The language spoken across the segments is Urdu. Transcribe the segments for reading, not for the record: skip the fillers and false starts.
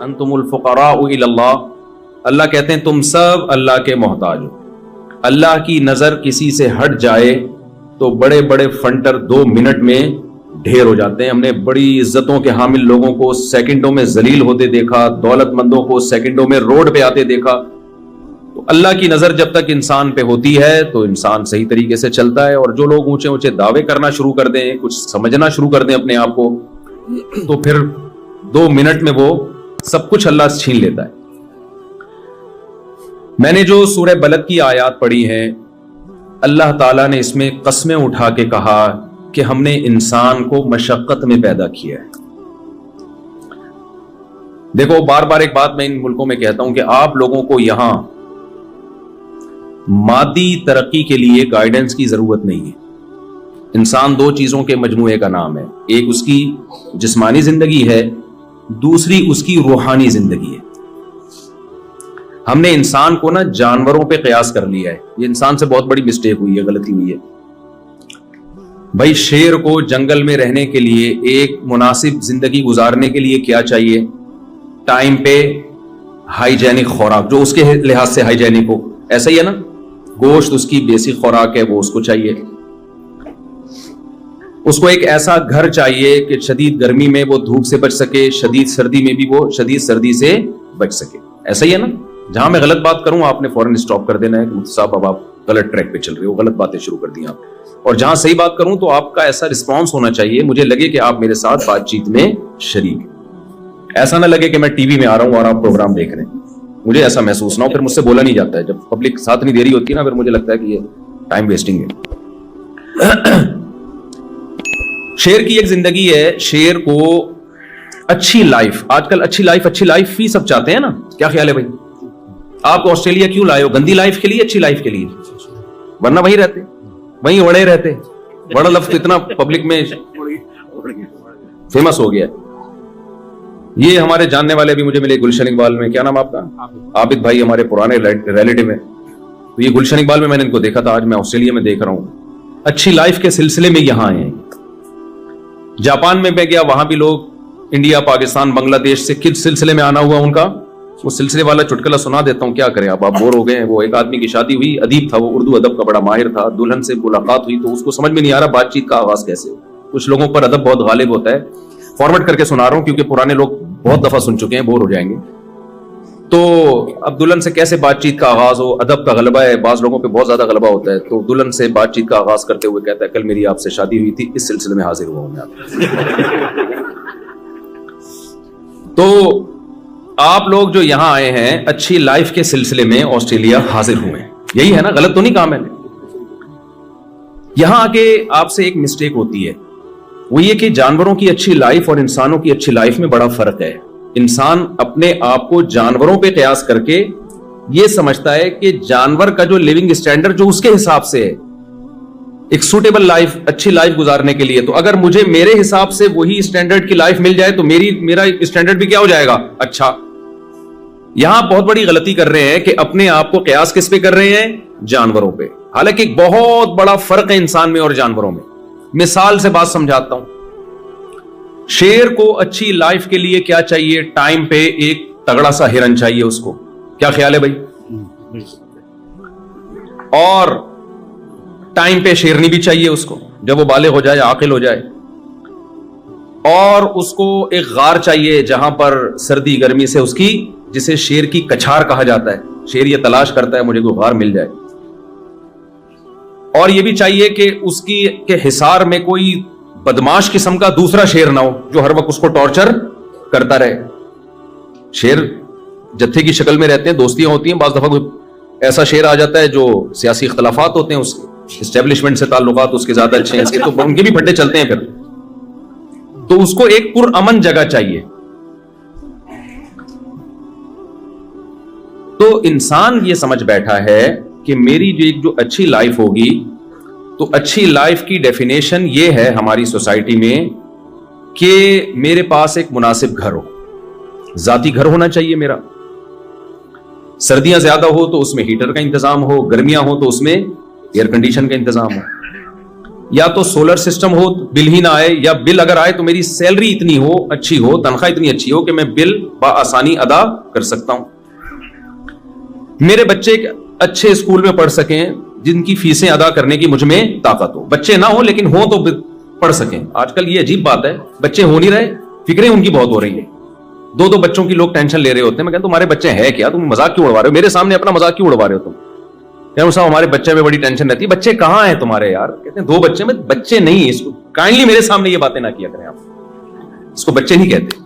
انتم الفقراء الی اللہ، اللہ کہتے ہیں تم سب اللہ کے محتاج ہو. اللہ کی نظر کسی سے ہٹ جائے تو بڑے بڑے فنٹر 2 منٹ میں ڈھیر ہو جاتے ہیں. ہم نے بڑی عزتوں کے حامل لوگوں کو سیکنڈوں میں ذلیل ہوتے دیکھا، دولت مندوں کو سیکنڈوں میں روڈ پہ آتے دیکھا. تو اللہ کی نظر جب تک انسان پہ ہوتی ہے تو انسان صحیح طریقے سے چلتا ہے. اور جو لوگ اونچے اونچے دعوے کرنا شروع کر دیں، کچھ سمجھنا شروع کر دیں اپنے آپ کو، تو پھر 2 منٹ میں وہ سب کچھ اللہ سے چھین لیتا ہے. میں نے جو سورہ بلد کی آیات پڑھی ہیں، اللہ تعالیٰ نے اس میں قسمیں اٹھا کے کہا کہ ہم نے انسان کو مشقت میں پیدا کیا ہے. دیکھو بار بار ایک بات میں ان ملکوں میں کہتا ہوں کہ آپ لوگوں کو یہاں مادی ترقی کے لیے گائیڈنس کی ضرورت نہیں ہے. انسان 2 چیزوں کے مجموعے کا نام ہے، ایک اس کی جسمانی زندگی ہے، دوسری اس کی روحانی زندگی ہے. ہم نے انسان کو نا جانوروں پہ قیاس کر لیا ہے. یہ انسان سے بہت بڑی مسٹیک ہوئی ہے، غلطی ہوئی ہے. بھائی شیر کو جنگل میں رہنے کے لیے، ایک مناسب زندگی گزارنے کے لیے کیا چاہیے؟ ٹائم پہ ہائیجینک خوراک، جو اس کے لحاظ سے ہائیجینک ہو. ایسا ہی ہے نا، گوشت اس کی بیسک خوراک ہے، وہ اس کو چاہیے. اس کو ایک ایسا گھر چاہیے کہ شدید گرمی میں وہ دھوپ سے بچ سکے، شدید سردی میں بھی وہ شدید سردی سے بچ سکے. ایسا ہی ہے نا. جہاں میں غلط بات کروں آپ نے فوراً اسٹاپ کر دینا ہے کہ صاحب اب آپ غلط ٹریک پہ چل رہے ہو، غلط باتیں شروع کر دی آپ. اور جہاں صحیح بات کروں تو آپ کا ایسا رسپانس ہونا چاہیے، مجھے لگے کہ آپ میرے ساتھ بات چیت میں شریک. ایسا نہ لگے کہ میں ٹی وی میں آ رہا ہوں اور آپ پروگرام دیکھ رہے ہیں، مجھے ایسا محسوس نہ ہو. پھر مجھ سے بولا نہیں جاتا ہے، جب پبلک ساتھ نہیں دے رہی ہوتی ہے نا، پھر مجھے لگتا ہے کہ یہ ٹائم ویسٹنگ ہے. شیر کی ایک زندگی ہے. شیر کو اچھی لائف، آج کل اچھی لائف ہی سب چاہتے ہیں نا. کیا خیال ہے بھائی؟ آپ کو آسٹریلیا کیوں لائے ہو؟ گندی لائف کے لیے، اچھی لائف کے لیے؟ ورنہ وہیں رہتے، وہیں اڑے رہتے. بڑا لفظ اتنا پبلک میں فیمس ہو گیا. یہ ہمارے جاننے والے بھی مجھے ملے گلشن اقبال میں. کیا نام آپ کا؟ عابد بھائی، ہمارے پرانے ریلیٹیو ہیں. تو یہ گلشن اقبال میں نے ان کو دیکھا تھا، آج میں آسٹریلیا میں دیکھ رہا ہوں. اچھی لائف کے سلسلے میں یہاں آئے ہیں. جاپان میں گیا، وہاں بھی لوگ انڈیا، پاکستان، بنگلہ دیش سے کس سلسلے میں آنا ہوا ان کا، وہ سلسلے والا چٹکلا سنا دیتا ہوں. کیا کریں آپ بور ہو گئے ہیں. وہ ایک آدمی کی شادی ہوئی، ادیب تھا، وہ اردو ادب کا بڑا ماہر تھا. دلہن سے ملاقات ہوئی تو اس کو سمجھ میں نہیں آ رہا بات چیت کا آغاز کیسے ہو. کچھ لوگوں پر ادب بہت غالب ہوتا ہے. فارورڈ کر کے سنا رہا ہوں کیونکہ پرانے لوگ بہت دفعہ سن چکے ہیں، بور ہو جائیں گے. تو اب دلہن سے کیسے بات چیت کا آغاز ہو، ادب کا غلبہ ہے، بعض لوگوں پہ بہت زیادہ غلبہ ہوتا ہے. تو دلہن سے بات چیت کا آغاز کرتے ہوئے کہتا ہے کل میری آپ سے شادی ہوئی تھی، اس سلسلے میں حاضر ہوا ہوں میں. تو آپ لوگ جو یہاں آئے ہیں اچھی لائف کے سلسلے میں آسٹریلیا حاضر ہوئے ہیں. یہی ہے نا، غلط تو نہیں کہا میں نے. یہاں آگے آپ سے ایک مسٹیک ہوتی ہے، وہ یہ کہ جانوروں کی اچھی لائف اور انسانوں کی اچھی لائف میں بڑا فرق ہے. انسان اپنے آپ کو جانوروں پہ قیاس کر کے یہ سمجھتا ہے کہ جانور کا جو لیونگ سٹینڈرڈ جو اس کے حساب سے ہے، ایک سوٹیبل لائف، اچھی لائف گزارنے کے لیے، تو اگر مجھے میرے حساب سے وہی سٹینڈرڈ کی لائف مل جائے تو میرا سٹینڈرڈ بھی کیا ہو جائے گا، اچھا. یہاں بہت بڑی غلطی کر رہے ہیں کہ اپنے آپ کو قیاس کس پہ کر رہے ہیں؟ جانوروں پہ. حالانکہ ایک بہت بڑا فرق ہے انسان میں اور جانوروں میں. مثال سے بات سمجھاتا ہوں. شیر کو اچھی لائف کے لیے کیا چاہیے؟ ٹائم پہ ایک تگڑا سا ہرن چاہیے اس کو. کیا خیال ہے بھائی؟ اور ٹائم پہ شیرنی بھی چاہیے اس کو جب وہ بالغ ہو جائے، عاقل ہو جائے. اور اس کو ایک غار چاہیے جہاں پر سردی گرمی سے اس کی، جسے شیر کی کچھار کہا جاتا ہے. شیر یہ تلاش کرتا ہے مجھے کوئی غار مل جائے. اور یہ بھی چاہیے کہ اس کی کہ حصار میں کوئی بدماش قسم کا دوسرا شیر نہ ہو جو ہر وقت اس کو ٹارچر کرتا رہے. شیر جتھے کی شکل میں رہتے ہیں، دوستیاں ہوتی ہیں، بعض دفعہ کوئی ایسا شیر آ جاتا ہے جو سیاسی اختلافات ہوتے ہیں، اس اسٹیبلشمنٹ سے تعلقات اس کے زیادہ اچھے ہیں، اس کے تو ان کے بھی پھٹے چلتے ہیں. پھر تو اس کو ایک پرامن جگہ چاہیے. تو انسان یہ سمجھ بیٹھا ہے کہ میری جو اچھی لائف ہوگی، تو اچھی لائف کی ڈیفینیشن یہ ہے ہماری سوسائٹی میں کہ میرے پاس ایک مناسب گھر ہو، ذاتی گھر ہونا چاہیے میرا. سردیاں زیادہ ہو تو اس میں ہیٹر کا انتظام ہو، گرمیاں ہو تو اس میں ایئر کنڈیشن کا انتظام ہو. یا تو سولر سسٹم ہو بل ہی نہ آئے, یا بل اگر آئے تو میری سیلری اتنی ہو, اچھی ہو, تنخواہ اتنی اچھی ہو کہ میں بل بآسانی ادا کر سکتا ہوں. میرے بچے اچھے اسکول میں پڑھ سکیں جن کی فیسیں ادا کرنے کی مجھ میں طاقت ہو. بچے نہ ہو لیکن ہو تو پڑھ سکیں. آج کل یہ عجیب بات ہے, بچے ہو نہیں رہے, فکریں ان کی بہت ہو رہی ہیں. دو بچوں کی لوگ ٹینشن لے رہے ہوتے ہیں. میں کہتا ہوں تمہارے بچے ہیں کیا, تم مذاق کیوں اڑوا رہے ہو میرے سامنے, اپنا مذاق کیوں اڑوا رہے ہو تم؟ صاحب ہمارے بچے میں بڑی ٹینشن رہتی ہے. بچے کہاں ہیں تمہارے یار؟ کہتے ہیں 2 بچے. میں بچے نہیں, اس کو کائنڈلی میرے سامنے یہ باتیں نہ کیا کریں آپ, اس کو بچے نہیں کہتے.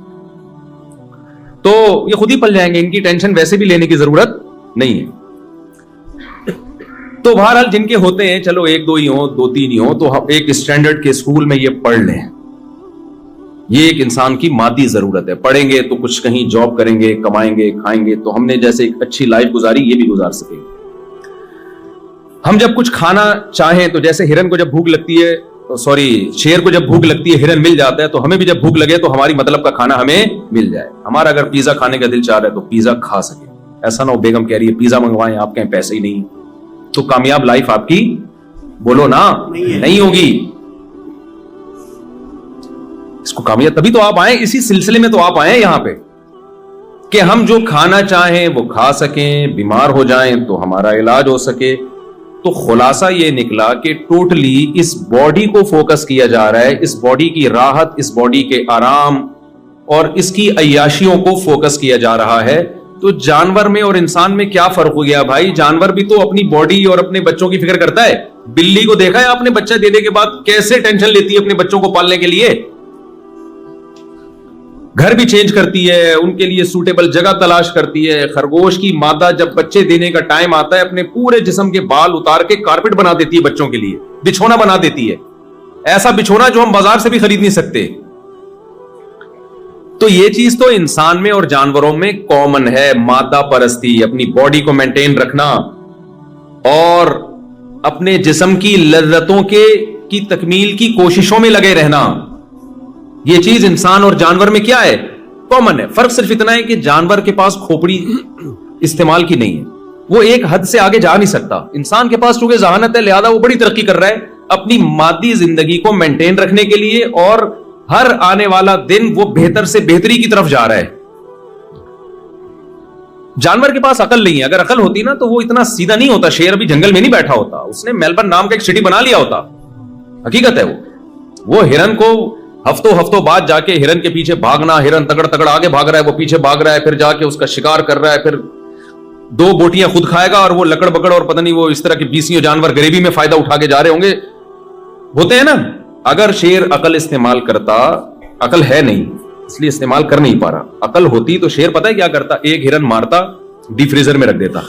تو یہ خود ہی پل جائیں گے, ان کی ٹینشن ویسے بھی لینے کی ضرورت نہیں ہے. تو بہرحال جن کے ہوتے ہیں, چلو 1-2 ہی ہوں, 2-3 ہی ہوں, تو ایک اسٹینڈرڈ کے اسکول میں یہ پڑھ لیں. یہ ایک انسان کی مادی ضرورت ہے. پڑھیں گے تو کچھ کہیں جاب کریں گے, کمائیں گے, کھائیں گے, تو ہم نے جیسے ایک اچھی لائف گزاری یہ بھی گزار سکیں گے. ہم جب کچھ کھانا چاہیں تو جیسے ہرن کو جب بھوک لگتی ہے, شیر کو جب بھوک لگتی ہے ہرن مل جاتا ہے, تو ہمیں بھی جب بھوک لگے تو ہماری مطلب کا کھانا ہمیں مل جائے. ہمارا اگر پیزا کھانے کا دل چاہ رہا ہے تو پیزا کھا سکے. ایسا نہ ہو بیگم کہہ رہی ہے پیزا منگوائیں, آپ کہیں پیسے ہی نہیں, تو کامیاب لائف آپ کی بولو نا نہیں ہوگی. اس کو کامیاب تبھی تو آپ آئیں, اسی سلسلے میں تو آپ آئیں یہاں پہ کہ ہم جو کھانا چاہیں وہ کھا سکیں, بیمار ہو جائیں تو ہمارا علاج ہو سکے. تو خلاصہ یہ نکلا کہ ٹوٹلی اس باڈی کو فوکس کیا جا رہا ہے, اس باڈی کی راحت, اس باڈی کے آرام اور اس کی عیاشیوں کو فوکس کیا جا رہا ہے. تو جانور میں اور انسان میں کیا فرق ہو گیا بھائی؟ جانور بھی تو اپنی باڈی اور اپنے بچوں کی فکر کرتا ہے. بلی کو دیکھا ہے آپ نے بچہ دینے کے بعد کیسے ٹینشن لیتی ہے اپنے بچوں کو پالنے کے لیے, گھر بھی چینج کرتی ہے, ان کے لیے سوٹیبل جگہ تلاش کرتی ہے. خرگوش کی مادہ جب بچے دینے کا ٹائم آتا ہے اپنے پورے جسم کے بال اتار کے کارپٹ بنا دیتی ہے بچوں کے لیے, بچھونا بنا دیتی ہے, ایسا بچھونا جو ہم بازار سے بھی خرید نہیں سکتے. تو یہ چیز تو انسان میں اور جانوروں میں کامن ہے, مادہ پرستی, اپنی باڈی کو مینٹین رکھنا اور اپنے جسم کی لذتوں کی تکمیل کی کوششوں میں لگے رہنا. یہ چیز انسان اور جانور میں کیا ہے؟ کامن ہے. فرق صرف اتنا ہے کہ جانور کے پاس کھوپڑی استعمال کی نہیں ہے, وہ ایک حد سے آگے جا نہیں سکتا. انسان کے پاس چونکہ ذہانت ہے لہذا وہ بڑی ترقی کر رہا ہے اپنی مادی زندگی کو مینٹین رکھنے کے لیے, اور ہر آنے والا دن وہ بہتر سے بہتری کی طرف جا رہا ہے. جانور کے پاس عقل نہیں ہے. اگر عقل ہوتی نا تو وہ اتنا سیدھا نہیں ہوتا. شیر ابھی جنگل میں نہیں بیٹھا ہوتا, اس نے میلبرن نام کا ایک سٹی بنا لیا ہوتا. حقیقت ہے وہ ہرن کو ہفتوں بعد جا کے ہرن کے پیچھے بھاگنا, ہرن تگڑ آگے بھاگ رہا ہے, وہ پیچھے بھاگ رہا ہے, پھر جا کے اس کا شکار کر رہا ہے, پھر 2 بوٹیاں خود کھائے گا اور وہ لکڑ بکڑ اور پتہ نہیں وہ اس طرح کے 20 جانور غریبی میں فائدہ اٹھا کے جا رہے ہوں گے. ہوتے ہیں نا. اگر شیر عقل استعمال کرتا, عقل ہے نہیں اس لیے استعمال کر نہیں پا رہا, عقل ہوتی تو شیر پتہ ہے کیا کرتا؟ ایک ہرن مارتا, ڈی فریزر میں رکھ دیتا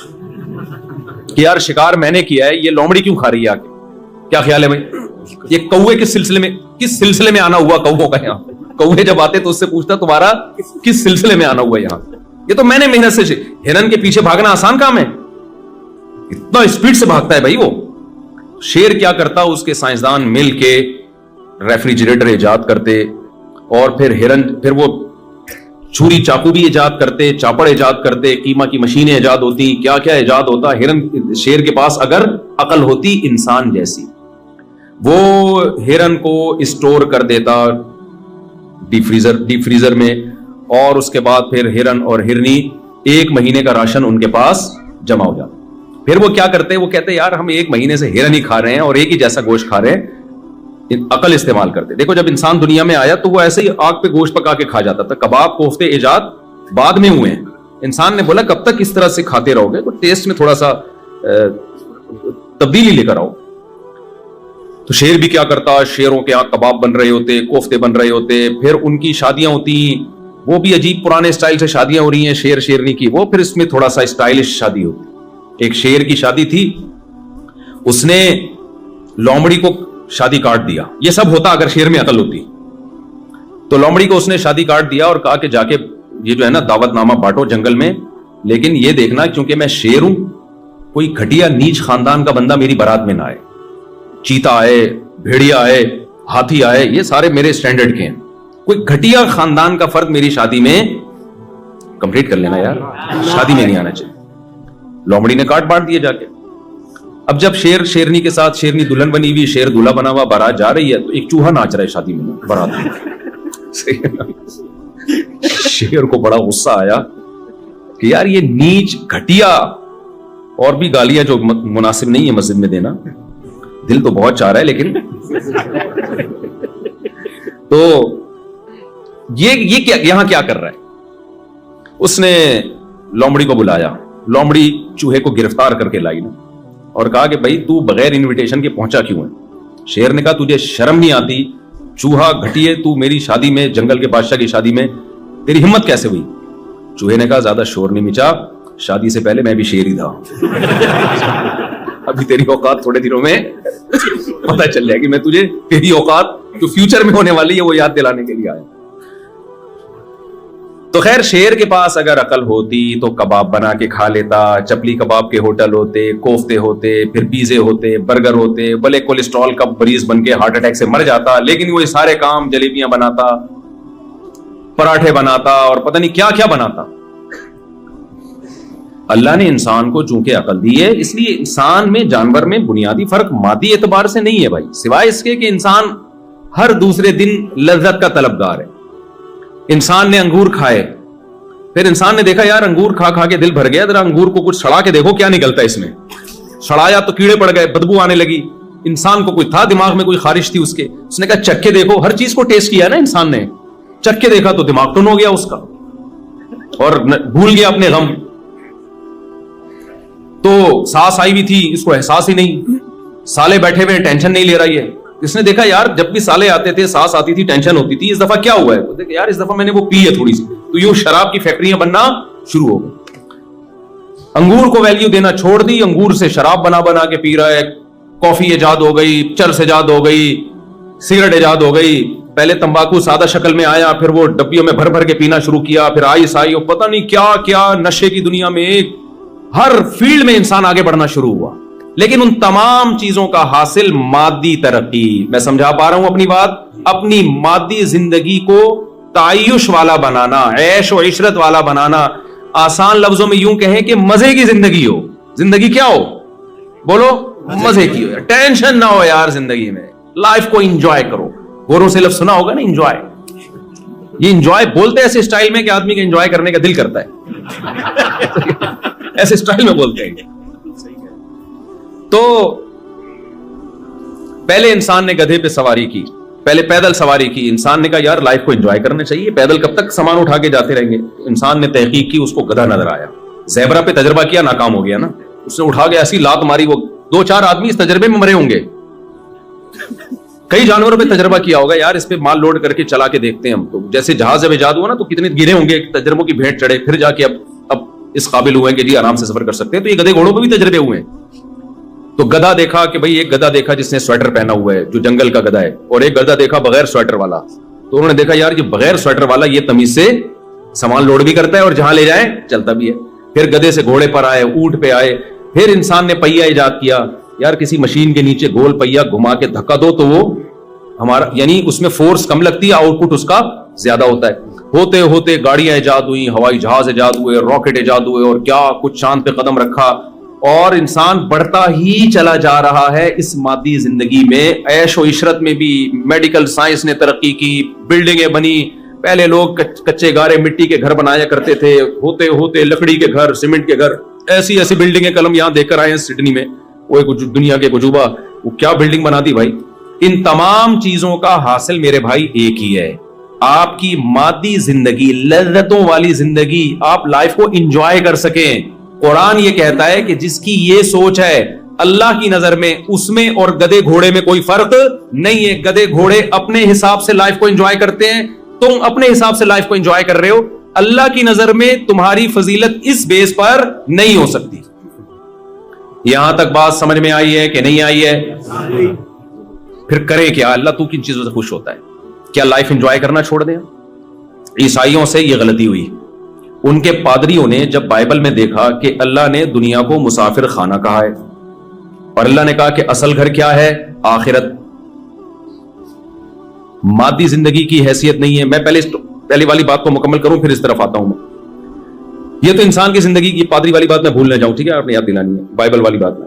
کہ یار شکار میں نے کیا ہے, یہ لومڑی کیوں کھا رہی ہے آگے, کیا خیال ہے بھائی؟ یہ کوے کس سلسلے میں آنا ہوا کووں کا یہاں؟ کوے جب آتے تو اس سے پوچھتا تمہارا کس سلسلے میں آنا ہوا یہاں؟ یہ تو میں نے محنت سے. ہرن کے پیچھے بھاگنا آسان کام ہے, اتنا اسپیڈ سے بھاگتا ہے بھائی وہ. شیر کیا کرتا؟ اس کے سائنسدان مل کے ریفریجریٹر ایجاد کرتے, اور پھر وہ چھری چاقو بھی ایجاد کرتے, چاپڑ ایجاد کرتے, قیمہ کی مشینیں ایجاد ہوتی, کیا کیا ایجاد ہوتا. شیر کے پاس اگر عقل ہوتی انسان جیسی, وہ ہرن کو اسٹور کر دیتا ڈی فریزر میں, اور اس کے بعد پھر ہرن اور ہرنی 1 مہینے کا راشن ان کے پاس جمع ہو جاتا. پھر وہ کیا کرتے؟ وہ کہتے یار ہم 1 مہینے سے ہرن ہی کھا رہے ہیں اور ایک ہی جیسا گوشت کھا رہے ہیں. عقل استعمال کرتے. دیکھو جب انسان دنیا میں آیا تو وہ ایسے ہی آگ پہ گوشت پکا کے کھا جاتا تھا. کباب کوفتے ایجاد بعد میں ہوئے ہیں. انسان نے بولا کب تک اس طرح سے کھاتے رہو گے, تو ٹیسٹ میں تھوڑا سا تبدیلی لے کر آؤ. تو شیر بھی کیا کرتا؟ شیروں کے یہاں کباب بن رہے ہوتے, کوفتے بن رہے ہوتے, پھر ان کی شادیاں ہوتی, وہ بھی عجیب پرانے اسٹائل سے شادیاں ہو رہی ہیں شیر شیرنی کی, وہ پھر اس میں تھوڑا سا اسٹائلش شادی ہوتی. ایک شیر کی شادی تھی, اس نے لومڑی کو شادی کاٹ دیا. یہ سب ہوتا اگر شیر میں عقل ہوتی. تو لومڑی کو اس نے شادی کاٹ دیا اور کہا کہ جا کے یہ جو ہے نا دعوت نامہ بانٹو جنگل میں, لیکن یہ دیکھنا کیونکہ میں شیر ہوں, کوئی گھٹیا نیچ خاندان کا بندہ میری بارات میں نہ آئے. چیتا آئے, بھیڑیا آئے, ہاتھی آئے, یہ سارے میرے سٹینڈرڈ کے ہیں. کوئی گھٹیا خاندان کا فرد میری شادی میں کمپلیٹ کر لینا یار, شادی میں نہیں آنا چاہیے. لومڑی نے کاٹ بانٹ دیے جا کے. اب جب شیر شیرنی کے ساتھ شیرنی دلہن بنی ہوئی, شیر دولہا بنا ہوا بارات جا رہی ہے, تو ایک چوہا ناچ رہا ہے شادی میں بارات میں. شیر کو بڑا غصہ آیا کہ یار یہ نیچ گھٹیا, اور بھی گالیاں جو مناسب نہیں ہے مسجد میں دینا, دل تو بہت چاہ رہا ہے لیکن تو یہ کیا یہاں کیا کر رہا ہے. اس نے لومڑی کو بلایا, لومڑی چوہے کو گرفتار کر کے لائی نا, اور کہا کہ بھائی تو بغیر انویٹیشن کے پہنچا کیوں ہے. شیر نے کہا تجھے شرم نہیں آتی, چوہا گھٹیے, تو میری شادی میں, جنگل کے بادشاہ کی شادی میں تیری ہمت کیسے ہوئی. چوہے نے کہا زیادہ شور نہیں مچا, شادی سے پہلے میں بھی شیر ہی تھا. ابھی تیری اوقات تھوڑے دنوں میں پتہ چل جائے گی, میں تجھے تیری اوقات جو فیوچر میں ہونے والی ہے وہ یاد دلانے کے لیے آیا. تو خیر شیر کے پاس اگر عقل ہوتی تو کباب بنا کے کھا لیتا, چپلی کباب کے ہوٹل ہوتے, کوفتے ہوتے, پھر پیزے ہوتے, برگر ہوتے, بھلے کولیسٹرول کا مریض بن کے ہارٹ اٹیک سے مر جاتا, لیکن وہ سارے کام, جلیبیاں بناتا, پراٹھے بناتا, اور پتہ نہیں کیا کیا بناتا. اللہ نے انسان کو چونکہ عقل دی ہے, اس لیے انسان میں جانور میں بنیادی فرق مادی اعتبار سے نہیں ہے بھائی, سوائے اس کے کہ انسان ہر دوسرے دن لذت کا طلبگار ہے. انسان نے انگور کھائے, پھر انسان نے دیکھا یار انگور کھا کھا کے دل بھر گیا, ذرا انگور کو کچھ سڑا کے دیکھو کیا نکلتا ہے اس میں. سڑایا تو کیڑے پڑ گئے, بدبو آنے لگی. انسان کو کوئی تھا دماغ میں کوئی خارش تھی اس کے, اس نے کہا چکھ کے دیکھو. ہر چیز کو ٹیسٹ کیا نا انسان نے, چکھ کے دیکھا تو دماغ ٹن ہو گیا اس کا, اور بھول گیا اپنے غم. تو سانس آئی ہوئی تھی, اس کو احساس ہی نہیں. سالے بیٹھے ہوئے ٹینشن نہیں لے رہا ہے. اس نے دیکھا یار جب بھی سالے آتے تھے, سانس آتی تھی, ٹینشن ہوتی تھی, اس دفعہ کیا ہوا ہے. دیکھا یار اس دفعہ میں نے وہ پی ہے تھوڑی سی, تو یوں شراب کی فیکٹریاں بننا شروع ہو گئی. انگور کو ویلیو دینا چھوڑ دی, انگور سے شراب بنا بنا کے پی رہا ہے. کافی ایجاد ہو گئی, چرس ایجاد ہو گئی, سگریٹ ایجاد ہو گئی. پہلے تمباکو سادہ شکل میں آیا, پھر وہ ڈبیوں میں بھر بھر کے پینا شروع کیا, پھر آئس آئی, اور پتہ نہیں کیا کیا نشے کی دنیا میں ایک ہر فیلڈ میں انسان آگے بڑھنا شروع ہوا. لیکن ان تمام چیزوں کا حاصل مادی ترقی. میں سمجھا پا رہا ہوں اپنی بات. اپنی مادی زندگی کو تعیش والا بنانا, عیش و عشرت والا بنانا. آسان لفظوں میں یوں کہیں کہ مزے کی زندگی ہو. زندگی کیا ہو, بولو, مزے کی ہو. ٹینشن نہ ہو یار زندگی میں, لائف کو انجوائے کرو. گوروں سے لفظ سنا ہوگا نا انجوائے. یہ انجوائے بولتے ایسے اسٹائل میں کہ آدمی کا انجوائے کرنے کا دل کرتا ہے. ایسے اسٹائل میں بولتے ہیں. تو پہلے انسان نے گدھے پہ سواری کی, پہلے پیدل سواری کی. انسان نے کہا یار لائف کو انجوائے کرنا چاہیے, پیدل کب تک سامان اٹھا کے جاتے رہیں گے. انسان نے تحقیق کی, اس کو گدھا نظر آیا. زیبرا پہ تجربہ کیا, ناکام ہو گیا نا. اس نے اٹھا کے ایسی لات ماری, وہ 2-4 آدمی اس تجربے میں مرے ہوں گے. کئی جانوروں پہ تجربہ کیا ہوگا, یار اس پہ مال لوڈ کر کے چلا کے دیکھتے ہیں ہم. تو جیسے جہاز جب ایجاد ہوا نا تو کتنے گرے ہوں گے, تجربوں کی بھیٹ چڑھے, پھر جا کے اب اس قابل ہوئے کہ جی آرام سے سفر کر سکتے ہیں. تو یہ گدھے گھوڑوں پہ بھی تجربے ہوئے ہیں. تو گدھا دیکھا کہ بھائی ایک گدھا دیکھا جس نے سویٹر پہنا ہوا ہے, جو جنگل کا گدھا ہے, اور ایک گدھا دیکھا بغیر سویٹر والا. تو انہوں نے دیکھا یار یہ بغیر سویٹر والا یہ تمیز سے سامان لوڈ بھی کرتا ہے اور جہاں لے جائے چلتا بھی ہے. پھر گدھے سے گھوڑے پر آئے, اونٹ پہ آئے. پھر انسان نے پہیا ایجاد کیا. یار کسی مشین کے نیچے گول پہیا گھما کے دھکا دو تو وہ ہمارا, یعنی اس میں فورس کم لگتی ہے, آؤٹ پٹ اس کا زیادہ ہوتا ہے. ہوتے ہوتے گاڑیاں ایجاد ہوئی, ہوائی جہاز ایجاد ہوئے, راکٹ ایجاد ہوئے, اور کیا کچھ چاند پہ قدم رکھا. اور انسان بڑھتا ہی چلا جا رہا ہے اس مادی زندگی میں. عیش و عشرت میں بھی میڈیکل سائنس نے ترقی کی, بلڈنگیں بنی. پہلے لوگ کچے گارے مٹی کے گھر بنایا کرتے تھے, ہوتے ہوتے لکڑی کے گھر, سیمنٹ کے گھر, ایسی ایسی بلڈنگیں کلم یہاں دیکھ کر آئے ہیں سڈنی میں. وہ ایک دنیا کے عجوبہ, وہ کیا بلڈنگ بنا دی بھائی. ان تمام چیزوں کا حاصل میرے بھائی ایک ہی ہے, آپ کی مادی زندگی, لذتوں والی زندگی. آپ لائف کو انجوائے کر سکیں. قرآن یہ کہتا ہے کہ جس کی یہ سوچ ہے اللہ کی نظر میں, اس میں اور گدھے گھوڑے میں کوئی فرق نہیں ہے. گدھے گھوڑے اپنے حساب سے لائف کو انجوائے کرتے ہیں, تم اپنے حساب سے لائف کو انجوائے کر رہے ہو. اللہ کی نظر میں تمہاری فضیلت اس بیس پر نہیں ہو سکتی. یہاں تک بات سمجھ میں آئی ہے کہ نہیں آئی ہے؟ پھر کرے کیا؟ اللہ تو کن چیزوں سے خوش ہوتا ہے؟ کیا لائف انجوائے کرنا چھوڑ دیں؟ عیسائیوں سے یہ غلطی ہوئی. ان کے پادریوں نے جب بائبل میں دیکھا کہ اللہ نے دنیا کو مسافر خانہ کہا ہے, اور اللہ نے کہا کہ اصل گھر کیا ہے؟ آخرت. مادی زندگی کی حیثیت نہیں ہے. میں پہلی والی بات کو مکمل کروں پھر اس طرف آتا ہوں. یہ تو انسان کی زندگی کی پادری والی بات میں بھول نہ جاؤں, ٹھیک ہے, آپ نے یاد دلانی ہے. بائبل والی بات میں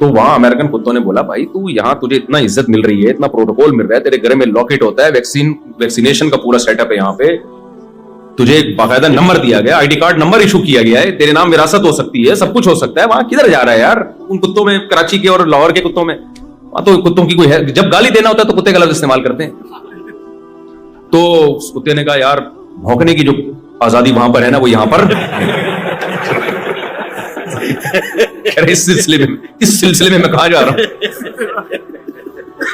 تو وہاں امریکن کتوں نے بولا بھائی تو یہاں تجھے اتنا عزت مل رہی ہے, اتنا پروٹوکول مل رہا ہے, تیرے گھر میں لاکٹ ہوتا ہے, ویکسینیشن کا پورا سیٹ اپ ہے, یہاں پہ تجھے ایک باقاعدہ نمبر دیا گیا, I D card number issue کیا گیا ہے, تیرے نام وراثت ہو سکتی ہے, سب کچھ ہو سکتا ہے, وہاں کدھر جا رہا ہے یار ان کتوں میں, کراچی کے اور لاہور کے کتوں میں؟ وہاں تو کتوں کی کوئی ہے, جب گالی دینا ہوتا ہے تو کتے کا لفظ استعمال کرتے ہیں. تو اس کتے نے کہا یار بھونکنے کی جو آزادی وہاں پر ہے نا وہ یہاں پر اس سلسلے میں میں کہاں جا رہا ہوں,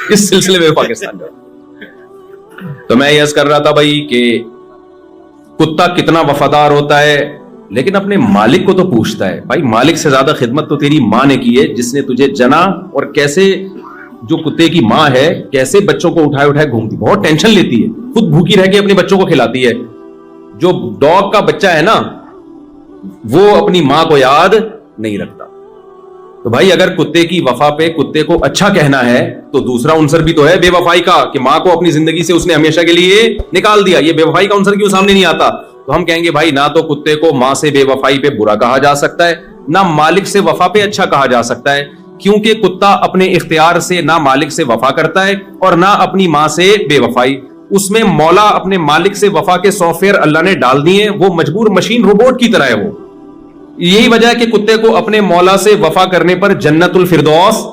اس سلسلے میں پاکستان جا رہا ہوں. تو میں یہ عرض کر رہا تھا بھائی کہ کتا کتنا وفادار ہوتا ہے لیکن اپنے مالک کو تو پوچھتا ہے. بھائی مالک سے زیادہ خدمت تو تیری ماں نے کی ہے جس نے تجھے جنا, اور کیسے جو کتے کی ماں ہے کیسے بچوں کو اٹھائے اٹھائے گھومتی, بہت ٹینشن لیتی ہے, خود بھوکی رہ کے اپنے بچوں کو کھلاتی ہے. جو ڈاگ کا بچہ ہے نا وہ اپنی ماں کو یاد نہیں رکھتا. تو بھائی اگر کتے کی وفا پہ کتے کو اچھا کہنا ہے تو دوسرا عنصر بھی تو ہے بے وفائی کا, کہ ماں کو اپنی زندگی سے اس نے ہمیشہ کے لیے نکال دیا. یہ بے وفائی کا عنصر کیوں سامنے نہیں آتا؟ تو ہم کہیں گے بھائی نہ تو کتے کو ماں سے بے وفائی پہ برا کہا جا سکتا ہے, نہ مالک سے وفا پہ اچھا کہا جا سکتا ہے, کیونکہ کتا اپنے اختیار سے نہ مالک سے وفا کرتا ہے اور نہ اپنی ماں سے بے وفائی. اس میں مولا اپنے مالک سے وفا کے سافٹ ویئر اللہ نے ڈال دیے, وہ مجبور مشین روبوٹ کی طرح ہے وہ. یہی وجہ ہے کہ کتے کو اپنے مولا سے وفا کرنے پر جنت الفردوس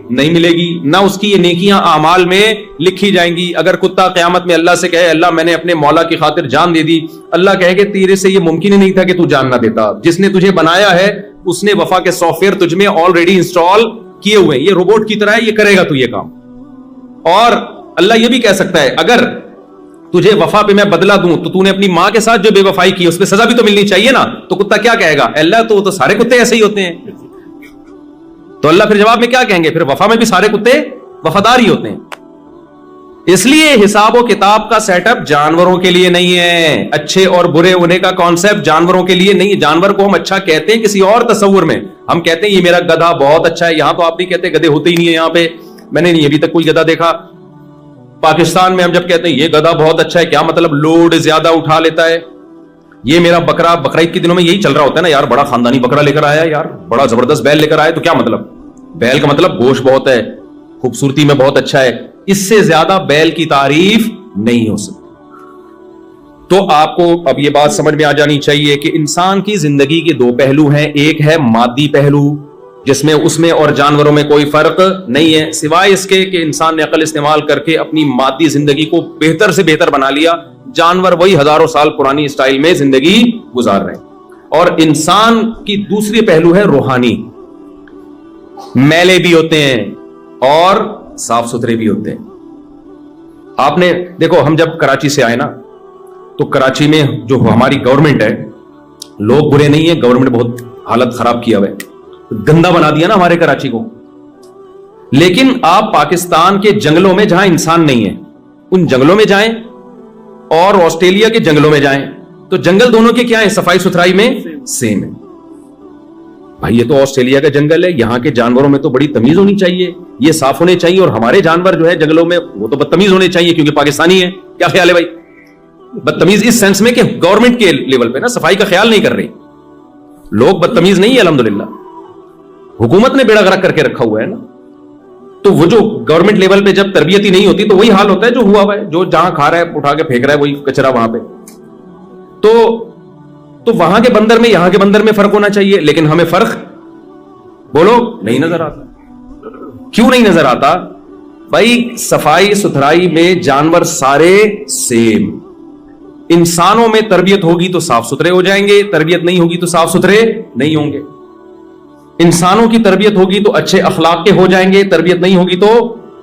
نہیں ملے گی, نہ اس کی یہ نیکیاں اعمال میں لکھی جائیں گی. اگر کتا قیامت میں اللہ سے کہے اللہ میں نے اپنے مولا کی خاطر جان دے دی, اللہ کہے کہ تیرے سے یہ ممکن ہی نہیں تھا کہ تو جان نہ دیتا, جس نے تجھے بنایا ہے اس نے وفا کے سافٹ ویئر تجھ میں آلریڈی انسٹال کیے ہوئے, یہ روبوٹ کی طرح ہے, یہ کرے گا تو یہ کام. اور اللہ یہ بھی کہہ سکتا ہے اگر تجھے وفا پہ میں بدلہ دوں تو نے اپنی ماں کے ساتھ جو بے وفائی کی اس پہ سزا بھی تو ملنی چاہیے نا. تو کتا کیا کہے گا, اللہ تو سارے کتے ایسے ہی ہوتے ہیں. تو اللہ پھر جواب میں کیا کہیں گے, پھر وفا میں بھی سارے کتے وفادار ہی ہوتے ہیں. اس لیے حساب و کتاب کا سیٹ اپ جانوروں کے لیے نہیں ہے, اچھے اور برے ہونے کا کانسیپٹ جانوروں کے لیے نہیں ہے. جانور کو ہم اچھا کہتے ہیں کسی اور تصور میں, ہم کہتے ہیں یہ میرا گدھا بہت اچھا ہے. یہاں تو آپ نہیں کہتے, گدھے ہوتے ہی نہیں ہے یہاں پہ, میں نے نہیں ابھی تک کوئی گدھا دیکھا. پاکستان میں ہم جب کہتے ہیں یہ گدھا بہت اچھا ہے, کیا مطلب لوڈ زیادہ اٹھا لیتا ہے. یہ میرا بکرا, بقرعید کے دنوں میں یہی چل رہا ہوتا ہے نا یار, بڑا خاندانی بکرا لے کر آیا یار, بڑا زبردست بیل لے کر آیا. تو کیا مطلب, بیل کا مطلب گوشت بہت ہے, خوبصورتی میں بہت اچھا ہے. اس سے زیادہ بیل کی تعریف نہیں ہو سکتی. تو آپ کو اب یہ بات سمجھ میں آ جانی چاہیے کہ انسان کی زندگی کے دو پہلو ہیں. ایک ہے مادی پہلو جس میں اس میں اور جانوروں میں کوئی فرق نہیں ہے, سوائے اس کے کہ انسان نے عقل استعمال کر کے اپنی مادی زندگی کو بہتر سے بہتر بنا لیا. جانور وہی ہزاروں سال پرانی اسٹائل میں زندگی گزار رہے ہیں. اور انسان کی دوسری پہلو ہے روحانی, میلے بھی ہوتے ہیں اور صاف ستھرے بھی ہوتے ہیں. آپ نے دیکھو, ہم جب کراچی سے آئے نا تو کراچی میں جو ہماری گورنمنٹ ہے, لوگ برے نہیں ہیں, گورنمنٹ بہت حالت خراب کیا ہوا ہے, گندا بنا دیا نا ہمارے کراچی کو. لیکن آپ پاکستان کے جنگلوں میں جہاں انسان نہیں ہے ان جنگلوں میں جائیں اور آسٹریلیا کے جنگلوں میں جائیں تو جنگل دونوں کے کیا ہیں, صفائی ستھرائی میں سیم ہے. بھائی یہ تو آسٹریلیا کا جنگل ہے, یہاں کے جانوروں میں تو بڑی تمیز ہونی چاہیے, یہ صاف ہونے چاہیے, اور ہمارے جانور جو ہے جنگلوں میں وہ تو بدتمیز ہونے چاہیے کیونکہ پاکستانی ہے. کیا خیال ہے بھائی, بدتمیز اس سینس میں کہ گورنمنٹ کے لیول پہ نا صفائی کا خیال نہیں کر رہی. لوگ بدتمیز نہیں ہے الحمدللہ, حکومت نے بیڑا غرق کر کے رکھا ہوا ہے نا. تو وہ جو گورنمنٹ لیول پہ جب تربیت ہی نہیں ہوتی تو وہی حال ہوتا ہے جو ہوا ہوا ہے, جو جہاں کھا رہا ہے اٹھا کے پھینک رہا ہے وہی کچرا وہاں پہ. تو وہاں کے بندر میں یہاں کے بندر میں فرق ہونا چاہیے, لیکن ہمیں فرق بولو نہیں نظر آتا. کیوں نہیں نظر آتا بھائی, صفائی ستھرائی میں جانور سارے سیم. انسانوں میں تربیت ہوگی تو صاف ستھرے ہو جائیں گے, تربیت نہیں ہوگی تو صاف ستھرے نہیں ہوں گے. انسانوں کی تربیت ہوگی تو اچھے اخلاق کے ہو جائیں گے, تربیت نہیں ہوگی تو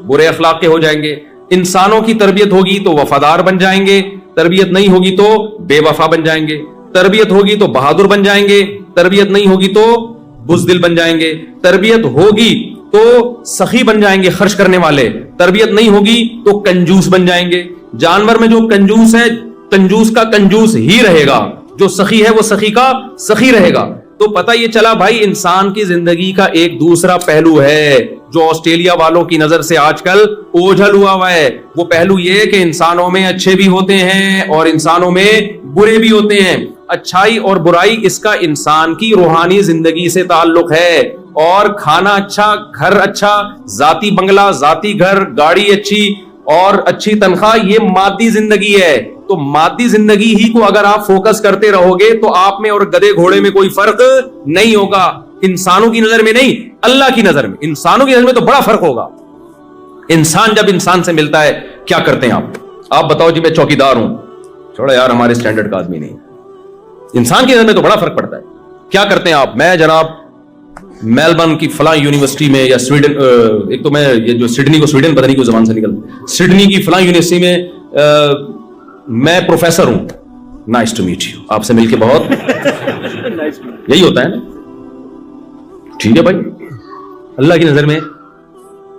برے اخلاق کے ہو جائیں گے. انسانوں کی تربیت ہوگی تو وفادار بن جائیں گے, تربیت نہیں ہوگی تو بے وفا بن جائیں گے. تربیت ہوگی تو بہادر بن جائیں گے, تربیت نہیں ہوگی تو بزدل بن جائیں گے. تربیت ہوگی تو سخی بن جائیں گے, خرچ کرنے والے. تربیت نہیں ہوگی تو کنجوس بن جائیں گے. جانور میں جو کنجوس ہے کنجوس کا کنجوس ہی رہے گا, جو سخی ہے وہ سخی کا سخی رہے گا. تو پتہ یہ چلا بھائی انسان کی زندگی کا ایک دوسرا پہلو ہے جو آسٹریلیا والوں کی نظر سے آج کل اوجھل ہوا ہے. وہ پہلو یہ کہ انسانوں میں اچھے بھی ہوتے ہیں اور انسانوں میں برے بھی ہوتے ہیں. اچھائی اور برائی اس کا انسان کی روحانی زندگی سے تعلق ہے. اور کھانا اچھا, گھر اچھا, ذاتی بنگلہ, ذاتی گھر, گاڑی اچھی اور اچھی تنخواہ, یہ مادی زندگی ہے. تو مادی زندگی ہی کو اگر آپ فوکس کرتے رہو گے تو آپ میں اور گدے گھوڑے میں کوئی فرق نہیں ہوگا. انسانوں کی نظر میں نہیں, اللہ کی نظر میں. انسانوں کی نظر میں تو بڑا فرق ہوگا. انسان جب انسان سے ملتا ہے کیا کرتے ہیں آپ بتاؤ جی, میں چوکیدار ہوں, چھوڑا یار ہمارے سٹینڈرڈ کا آدمی نہیں. انسان کی نظر میں تو بڑا فرق پڑتا ہے. کیا کرتے ہیں آپ؟ میں جناب میلبرن کی فلاں یونیورسٹی میں, یا سویڈن, ایک تو میں یہ جو سڈنی کو سویڈن پتہ نہیں کوئی زبان سے نکل, سڈنی کی فلاں یونیورسٹی میں میں پروفیسر ہوں. نائس ٹو میٹ یو, آپ سے مل کے بہت یہی ہوتا ہے نا. ٹھیک ہے بھائی, اللہ کی نظر میں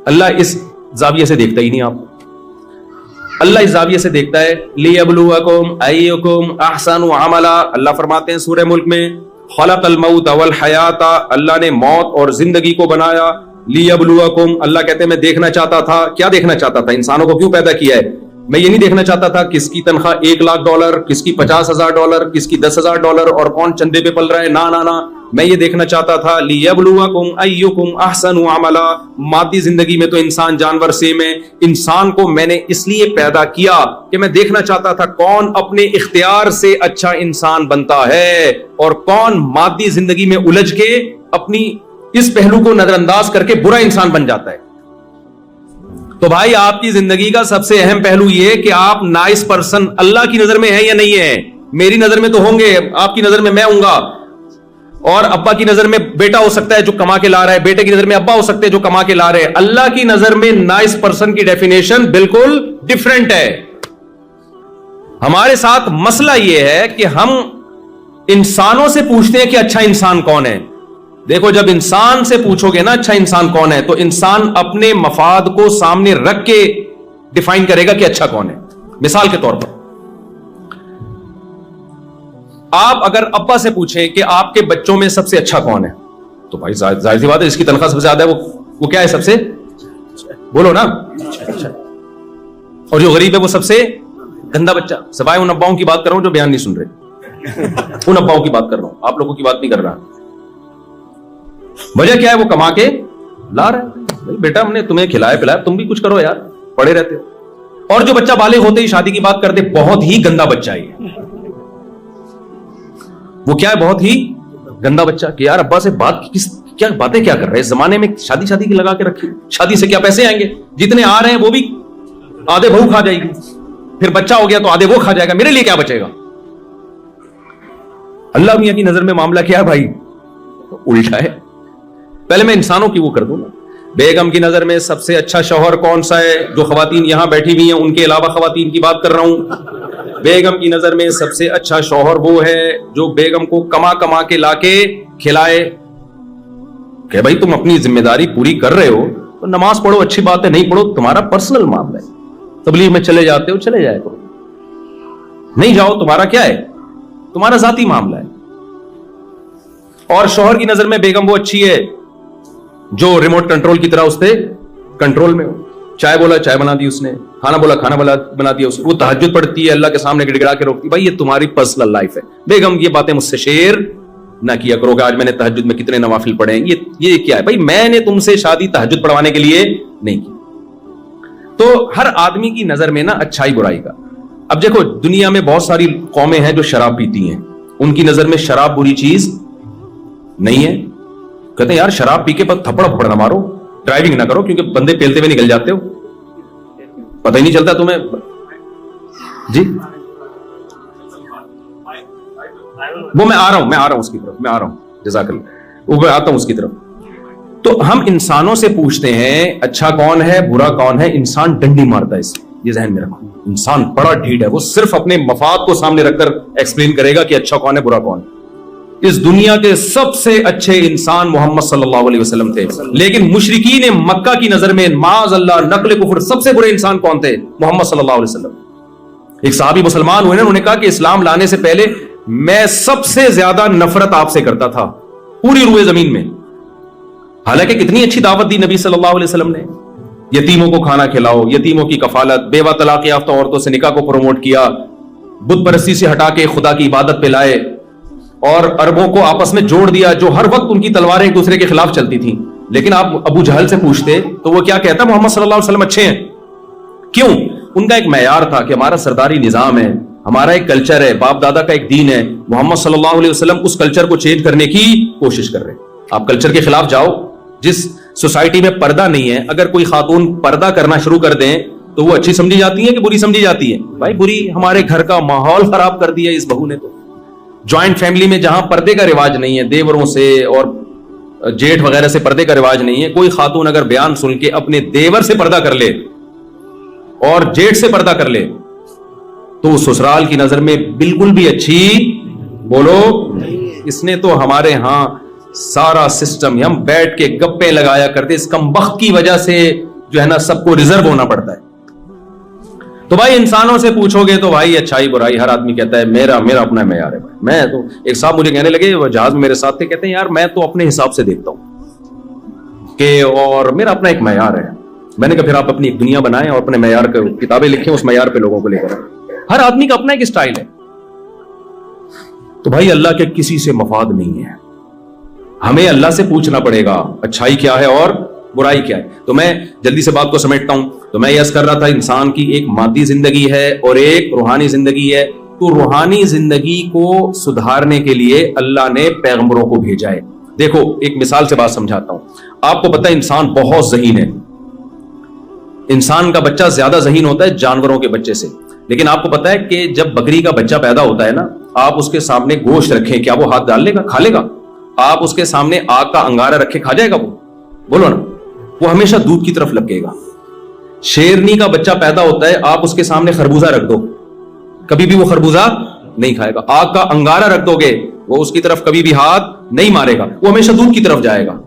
اللہ اس زاویے سے دیکھتا ہی نہیں. آپ اللہ اس زاویے سے دیکھتا ہے. لیبلوکم ایکم احسن عملا, اللہ فرماتے ہیں سورہ ملک میں, خلق الموت والحیات, اللہ نے موت اور زندگی کو بنایا. لیبلوکم, اللہ کہتے ہیں میں دیکھنا چاہتا تھا. کیا دیکھنا چاہتا تھا؟ انسانوں کو کیوں پیدا کیا ہے؟ میں یہ نہیں دیکھنا چاہتا تھا کس کی تنخواہ $1,00,000, کس کی $50,000, کس کی $10,000 اور کون چندے پہ پل رہا ہے. نا, میں یہ دیکھنا چاہتا تھا لیبلوکم ایکم احسن عملا. مادی زندگی میں تو انسان جانور سیم ہے. انسان کو میں نے اس لیے پیدا کیا کہ میں دیکھنا چاہتا تھا کون اپنے اختیار سے اچھا انسان بنتا ہے اور کون مادی زندگی میں الجھ کے اپنی اس پہلو کو نظر انداز کر کے برا انسان بن جاتا ہے. تو بھائی آپ کی زندگی کا سب سے اہم پہلو یہ کہ آپ نائس پرسن اللہ کی نظر میں ہیں یا نہیں ہیں. میری نظر میں تو ہوں گے, آپ کی نظر میں میں ہوں گا, اور ابا کی نظر میں بیٹا ہو سکتا ہے جو کما کے لا رہا ہے, بیٹے کی نظر میں ابا ہو سکتے ہیں جو کما کے لا رہے ہیں. اللہ کی نظر میں نائس پرسن کی ڈیفینیشن بالکل ڈیفرنٹ ہے. ہمارے ساتھ مسئلہ یہ ہے کہ ہم انسانوں سے پوچھتے ہیں کہ اچھا انسان کون ہے. دیکھو, جب انسان سے پوچھو گے نا اچھا انسان کون ہے, تو انسان اپنے مفاد کو سامنے رکھ کے ڈیفائن کرے گا کہ اچھا کون ہے. مثال کے طور پر آپ اگر ابا سے پوچھیں کہ آپ کے بچوں میں سب سے اچھا کون ہے, تو بھائی ظاہر سی بات ہے جس کی تنخواہ سب سے زیادہ ہے وہ کیا ہے, سب سے بولو نا اچھا. اور جو غریب ہے وہ سب سے گندا بچہ. سوائے ان اباؤں کی بات کر رہا ہوں جو بیان نہیں سن رہے, ان اباؤں کی بات کر رہا ہوں, آپ لوگوں کی بات نہیں کر رہا. وجہ کیا ہے؟ وہ کما کے لا رہا ہے. بیٹا ہم نے تمہیں کھلایا پلایا, تم بھی کچھ کرو یار, پڑے رہتے ہو. اور جو بچہ بالغ ہوتے ہی شادی کی بات کرتے, بہت ہی گندا بچہ ہے. وہ کیا ہے؟ بہت ہی گندا بچہ. کہ یار ابا سے کیا باتیں کیا کر رہے ہیں, اس زمانے میں شادی کی لگا کے رکھی, شادی سے کیا پیسے آئیں گے, جتنے آ رہے ہیں وہ بھی آدھے بہو کھا جائے گی, پھر بچہ ہو گیا تو آدھے وہ کھا جائے گا, میرے لیے کیا بچے گا. اللہ میاں کی نظر میں معاملہ کیا ہے بھائی؟ الٹا ہے. پہلے میں انسانوں کی وہ کر دوں نا. بیگم کی نظر میں سب سے اچھا شوہر کون سا ہے؟ جو خواتین یہاں بیٹھی ہوئی ہیں ان کے علاوہ خواتین کی بات کر رہا ہوں. بیگم کی نظر میں سب سے اچھا شوہر وہ ہے جو بیگم کو کما کے لا کے کھلائے. کہ بھائی تم اپنی ذمہ داری پوری کر رہے ہو تو نماز پڑھو, اچھی بات ہے, نہیں پڑھو تمہارا پرسنل معاملہ ہے. تبلیغ میں چلے جاتے ہو چلے جائے کرو, نہیں جاؤ تمہارا کیا ہے, تمہارا ذاتی معاملہ ہے. اور شوہر کی نظر میں بیگم وہ اچھی ہے جو ریموٹ کنٹرول کی طرح اس پہ کنٹرول میں ہو. چائے بولا چائے بنا دی اس نے, کھانا بولا کھانا بنا دیا اس نے. وہ تہجد پڑھتی ہے, اللہ کے سامنے گڑ گڑا کے روکتی. بھائی یہ تمہاری پرسنل لائف ہے. بیگم یہ باتیں مجھ سے شیئر نہ کیا کرو کہ آج میں نے تہجد میں کتنے نوافل پڑھے ہیں. یہ کیا ہے بھائی؟ میں نے تم سے شادی تہجد پڑھوانے کے لیے نہیں کی. تو ہر آدمی کی نظر میں نا اچھائی برائی کا. اب دیکھو دنیا میں بہت ساری قومیں ہیں جو شراب پیتی ہیں, ان کی نظر میں شراب بری چیز نہیں ہے. کہتے ہیں یار شراب پی کے تھپڑ پھپڑ نہ مارو, ڈرائیونگ نہ کرو کیونکہ بندے پیلتے ہوئے نکل جاتے ہو, پتہ ہی نہیں چلتا تمہیں. جی وہ میں آ رہا ہوں اس کی طرف, میں آ رہا ہوں, جزاک اللہ, وہ میں آتا ہوں اس کی طرف. تو ہم انسانوں سے پوچھتے ہیں اچھا کون ہے برا کون ہے. انسان ڈنڈی مارتا ہے, اس یہ ذہن میں رکھو. انسان بڑا ڈھیٹ ہے, وہ صرف اپنے مفاد کو سامنے رکھ کر ایکسپلین کرے گا کہ اچھا کون ہے برا کون ہے. اس دنیا کے سب سے اچھے انسان محمد صلی اللہ علیہ وسلم تھے, لیکن مشرکین مکہ کی نظر میں معاذ اللہ نقل کفر سب سے برے انسان کون تھے؟ محمد صلی اللہ علیہ وسلم. ایک صحابی مسلمان ہوئے نا, انہوں نے کہا کہ اسلام لانے سے پہلے میں سب سے زیادہ نفرت آپ سے کرتا تھا پوری روئے زمین میں. حالانکہ کتنی اچھی دعوت دی نبی صلی اللہ علیہ وسلم نے. یتیموں کو کھانا کھلاؤ, یتیموں کی کفالت, بیوہ طلاق یافتہ عورتوں سے نکاح کو پروموٹ کیا, بت پرستی سے ہٹا کے خدا کی عبادت پہ لائے. اور عربوں کو آپس میں جوڑ دیا, جو ہر وقت ان کی تلواریں ایک دوسرے کے خلاف چلتی تھیں. لیکن آپ ابو جہل سے پوچھتے تو وہ کیا کہتا, محمد صلی اللہ علیہ وسلم اچھے ہیں. کیوں؟ ان کا ایک معیار تھا کہ ہمارا سرداری نظام ہے, ہمارا ایک کلچر ہے, باپ دادا کا ایک دین ہے. محمد صلی اللہ علیہ وسلم اس کلچر کو چینج کرنے کی کوشش کر رہے ہیں. آپ کلچر کے خلاف جاؤ. جس سوسائٹی میں پردہ نہیں ہے, اگر کوئی خاتون پردہ کرنا شروع کر دیں تو وہ اچھی سمجھی جاتی ہے کہ بری سمجھی جاتی ہے؟ بھائی بری. ہمارے گھر کا ماحول خراب کر دیا اس بہو نے. تو جوائنٹ فیملی میں جہاں پردے کا رواج نہیں ہے, دیوروں سے اور جیٹھ وغیرہ سے پردے کا رواج نہیں ہے, کوئی خاتون اگر بیان سن کے اپنے دیور سے پردہ کر لے اور جیٹھ سے پردہ کر لے تو سسرال کی نظر میں بالکل بھی اچھی بولو. اس نے تو ہمارے ہاں سارا سسٹم, ہم بیٹھ کے گپے لگایا کرتے, اس کمبخت کی وجہ سے جو ہے نا سب کو ریزرو ہونا پڑتا ہے. تو بھائی انسانوں سے پوچھو گے تو بھائی اچھائی برائی ہر آدمی کہتا ہے میرا اپنا معیار ہے. میں تو ایک صاحب مجھے کہنے لگے, وہ جہاز میں میرے ساتھ تھے, کہتے ہیں یار میں تو اپنے حساب سے دیکھتا ہوں کہ اور میرا اپنا ایک معیار ہے. میں نے کہا پھر آپ اپنی ایک دنیا بنائیں اور اپنے معیار کا کتابیں لکھیں, اس معیار پہ لوگوں کو لے کر. ہر آدمی کا اپنا ایک اسٹائل ہے. تو بھائی اللہ کے کسی سے مفاد نہیں ہے, ہمیں اللہ سے پوچھنا پڑے گا اچھائی کیا ہے اور برائی کیا ہے. تو میں جلدی سے بات کو سمیٹتا ہوں. تو میں یس کر رہا تھا انسان کی ایک مادی زندگی ہے اور ایک روحانی زندگی ہے. تو روحانی زندگی کو سدھارنے کے لیے اللہ نے پیغمبروں کو بھیجا ہے. دیکھو ایک مثال سے بات سمجھاتا ہوں. آپ کو پتہ ہے انسان بہت ذہین ہے. انسان کا بچہ زیادہ ذہین ہوتا ہے جانوروں کے بچے سے. لیکن آپ کو پتہ ہے کہ جب بکری کا بچہ پیدا ہوتا ہے نا, آپ اس کے سامنے گوشت رکھیں, کیا وہ ہاتھ ڈال لے گا, کھا لے گا؟ آپ اس کے سامنے آگ کا انگارہ رکھے, کھا جائے گا وہ؟ بولو نا. وہ ہمیشہ دودھ کی طرف لگے گا. شیرنی کا بچہ پیدا ہوتا ہے, آپ اس کے سامنے خربوزہ رکھ دو, کبھی بھی وہ خربوزہ نہیں کھائے گا. آگ کا انگارہ رکھ دو گے, وہ اس کی طرف کبھی بھی ہاتھ نہیں مارے گا, وہ ہمیشہ دودھ کی طرف جائے گا.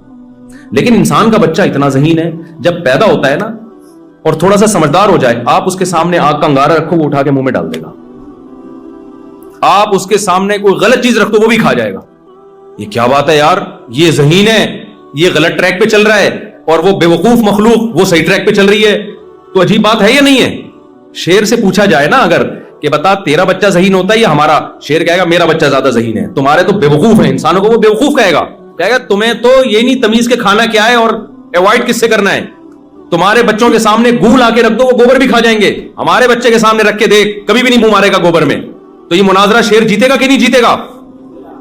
لیکن انسان کا بچہ اتنا ذہین ہے, جب پیدا ہوتا ہے نا اور تھوڑا سا سمجھدار ہو جائے, آپ اس کے سامنے آگ کا انگارہ رکھو, وہ اٹھا کے منہ میں ڈال دے گا. آپ اس کے سامنے کوئی غلط چیز رکھ دو, وہ بھی کھا جائے گا. یہ کیا بات ہے یار, یہ ذہین ہے, یہ غلط ٹریک پہ چل رہا ہے, اور وہ بے وقوف مخلوق وہ صحیح ٹریک پہ چل رہی ہے. تو عجیب بات ہے یا نہیں ہے؟ شیر سے پوچھا جائے نا اگر کہ بتا تیرا بچہ ذہین ہوتا ہے یا ہمارا, شیر کہے گا میرا بچہ زیادہ ذہین ہے, تمہارے تو بے وقوف ہیں. انسانوں کو وہ بے وقوف کہے گا تمہیں تو یہ نہیں تمیز کے کھانا کیا ہے اور ایوائڈ کس سے کرنا ہے. تمہارے بچوں کے سامنے گو لا کے رکھ دو, وہ گوبر بھی کھا جائیں گے. ہمارے بچے کے سامنے رکھ کے دیکھ, کبھی بھی نہیں منہ مارے گا گوبر میں. تو یہ مناظرہ شیر جیتے گا کہ نہیں جیتے گا؟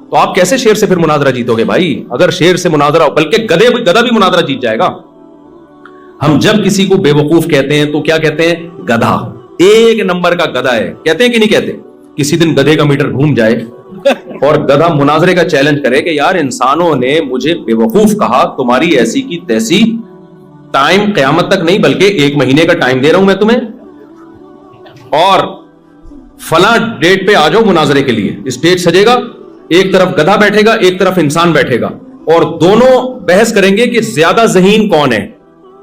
تو آپ کیسے شیر سے پھر مناظرہ جیتو گے بھائی؟ اگر شیر سے مناظرہ, بلکہ گدھا بھی مناظرہ جیت جائے گا. ہم جب کسی کو بے وقوف کہتے ہیں تو کیا کہتے ہیں؟ گدھا. ایک نمبر کا گدھا ہے, کہتے ہیں کہ نہیں کہتے؟ کسی دن گدھے کا میٹر گھوم جائے اور گدھا مناظرے کا چیلنج کرے کہ یار انسانوں نے مجھے بے وقوف کہا, تمہاری ایسی کی تیسی, ٹائم قیامت تک نہیں بلکہ 1 مہینے کا ٹائم دے رہا ہوں میں تمہیں, اور فلاں ڈیٹ پہ آ جاؤ مناظرے کے لیے. اسٹیج سجے گا, ایک طرف گدھا بیٹھے گا, ایک طرف انسان بیٹھے گا, اور دونوں بحث کریں گے کہ زیادہ ذہین کون ہے.